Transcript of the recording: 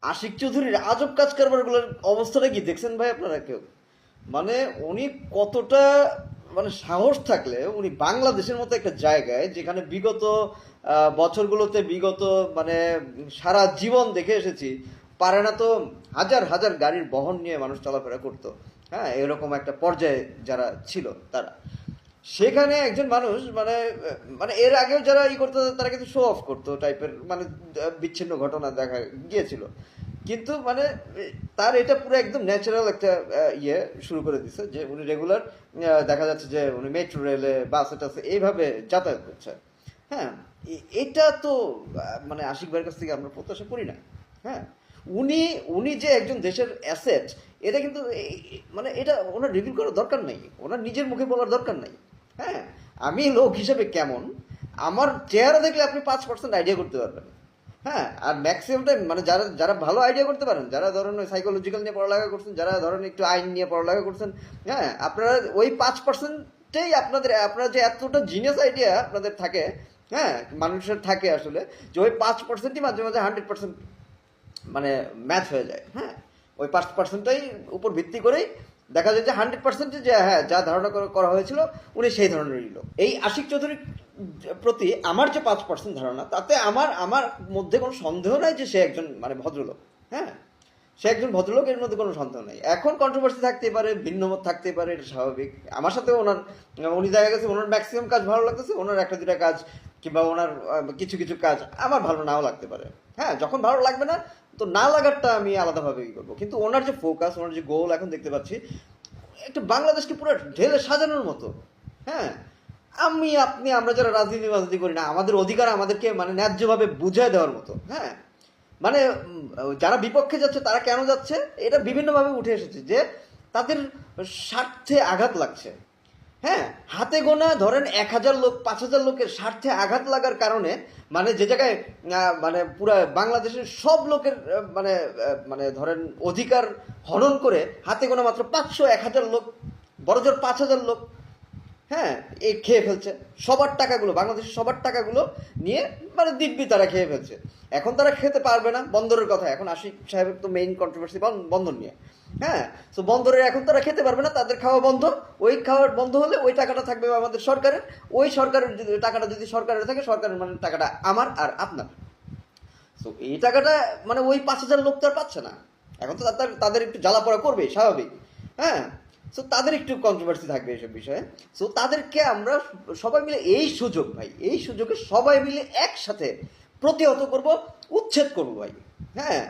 আশিক চৌধুরীর আজব কাজ কারবারগুলোর অবস্থাটা কি দেখছেন ভাই আপনারা কেউ? মানে উনি কতটা, মানে সাহস থাকলে উনি বাংলাদেশের মতো একটা জায়গায় যেখানে বিগত বছরগুলোতে বিগত মানে সারা জীবন দেখে এসেছি, পারে না তো হাজার হাজার গাড়ির বহন নিয়ে মানুষ চলাফেরা করতো। হ্যাঁ, এরকম একটা পর্যায়ে যারা ছিল তারা, সেখানে একজন মানুষ মানে মানে এর আগেও যারা করতো তারা কিন্তু শো অফ করতো টাইপের, মানে বিচ্ছিন্ন ঘটনা দেখা গিয়েছিল। কিন্তু মানে তার এটা পুরো একদম ন্যাচারাল একটা শুরু করে দিছে যে উনি রেগুলার দেখা যাচ্ছে যে উনি মেট্রো রেলে বাসে টাসে এইভাবে যাতায়াত করছে। হ্যাঁ, এটা তো মানে আশিক ভাইয়ের কাছ থেকে আমরা প্রত্যাশা করি না। হ্যাঁ, উনি উনি যে একজন দেশের অ্যাসেট, এটা কিন্তু মানে এটা ওনার রিভিল করার দরকার নাই, ওনার নিজের মুখে বলার দরকার নাই। হ্যাঁ, আমি লোক হিসেবে কেমন, আমার চেহারা দেখলে আপনি 5% আইডিয়া করতে পারবেন। হ্যাঁ, আর ম্যাক্সিমাম টাইম মানে যারা যারা ভালো আইডিয়া করতে পারেন, যারা ধরেন সাইকোলজিক্যাল নিয়ে পড়ালেখা করছেন, যারা ধরেন একটু আইন নিয়ে পড়ালেখা করছেন, হ্যাঁ, আপনারা ওই 5%ই আপনাদের, আপনারা যে এতটা জিনিয়াস আইডিয়া আপনাদের থাকে, হ্যাঁ, মানুষের থাকে আসলে, যে ওই 5%ই মাঝে মাঝে 100% মানে ম্যাচ হয়ে যায়। হ্যাঁ, ওই 5%টাই উপর ভিত্তি করেই দেখা যায় যে 100% যে হ্যাঁ যা ধারণা করা হয়েছিল উনি সেই ধরনেরই লোক। এই আশিক চৌধুরীর প্রতি আমার যে 5% ধারণা, তাতে আমার আমার মধ্যে কোনো সন্দেহ নাই যে সে একজন মানে ভদ্রলোক। হ্যাঁ, সে একজন ভদ্রলোক, এর মধ্যে কোনো সন্দেহ নেই। এখন কন্ট্রোভার্সি থাকতেই পারে, ভিন্ন মত থাকতেই পারে, এটা স্বাভাবিক। আমার সাথেও ওনার, উনি দেখা গেছে ওনার ম্যাক্সিমাম কাজ ভালো লাগতেছে, ওনার একটা দুটা কাজ কিংবা ওনার কিছু কিছু কাজ আমার ভালো নাও লাগতে পারে। হ্যাঁ, যখন ভালো লাগবে না, তো না লাগারটা আমি আলাদাভাবে করবো। কিন্তু ওনার যে ফোকাস, ওনার যে গোল এখন দেখতে পাচ্ছি একটা বাংলাদেশকে পুরো ঢেলে সাজানোর মতো। হ্যাঁ, আমি আপনি আমরা যারা রাজনীতি করি না, আমাদের অধিকার আমাদেরকে মানে ন্যায্যভাবে বুঝায় দেওয়ার মতো। হ্যাঁ, মানে যারা বিপক্ষে যাচ্ছে তারা কেন যাচ্ছে, এটা বিভিন্নভাবে উঠে এসেছে যে তাদের স্বার্থে আঘাত লাগছে। হ্যাঁ, হাতে গোনা ধরেন 1,000 লোক 5,000 লোকের স্বার্থে আঘাত লাগার কারণে, মানে যে জায়গায় মানে পুরো বাংলাদেশের সব লোকের মানে মানে ধরেন অধিকার হনন করে হাতে গোনা মাত্র 500-1,000 লোক, বড়জোর 5,000 লোক, হ্যাঁ, এই খেয়ে ফেলছে সবার টাকাগুলো, বাংলাদেশের সবার টাকাগুলো নিয়ে মানে দিব্যি তারা খেয়ে ফেলছে। এখন তারা খেতে পারবে না, বন্দরের কথা, এখন আশিক সাহেবের তো মেইন কন্ট্রোভার্সি বন্দর নিয়ে। হ্যাঁ, তো বন্দরের এখন তারা খেতে পারবে না, তাদের খাওয়া বন্ধ। ওই খাওয়ার বন্ধ হলে ওই টাকাটা থাকবে আমাদের সরকারের, ওই সরকারের যদি টাকাটা যদি সরকারের থাকে, সরকারের মানে টাকাটা আমার আর আপনার। তো এই টাকাটা মানে ওই 5,000 লোক তো আর পাচ্ছে না। এখন তো তাদের একটু জ্বালা পড়া করবে, স্বাভাবিক। হ্যাঁ, সো তাদের একটু কন্ট্রোভার্সি থাকবে এসব বিষয়ে। সো তাদেরকে আমরা সবাই মিলে, এই সুযোগ ভাই, এই সুযোগে সবাই মিলে একসাথে প্রতিহত করব, উচ্ছেদ করবো ভাই। হ্যাঁ।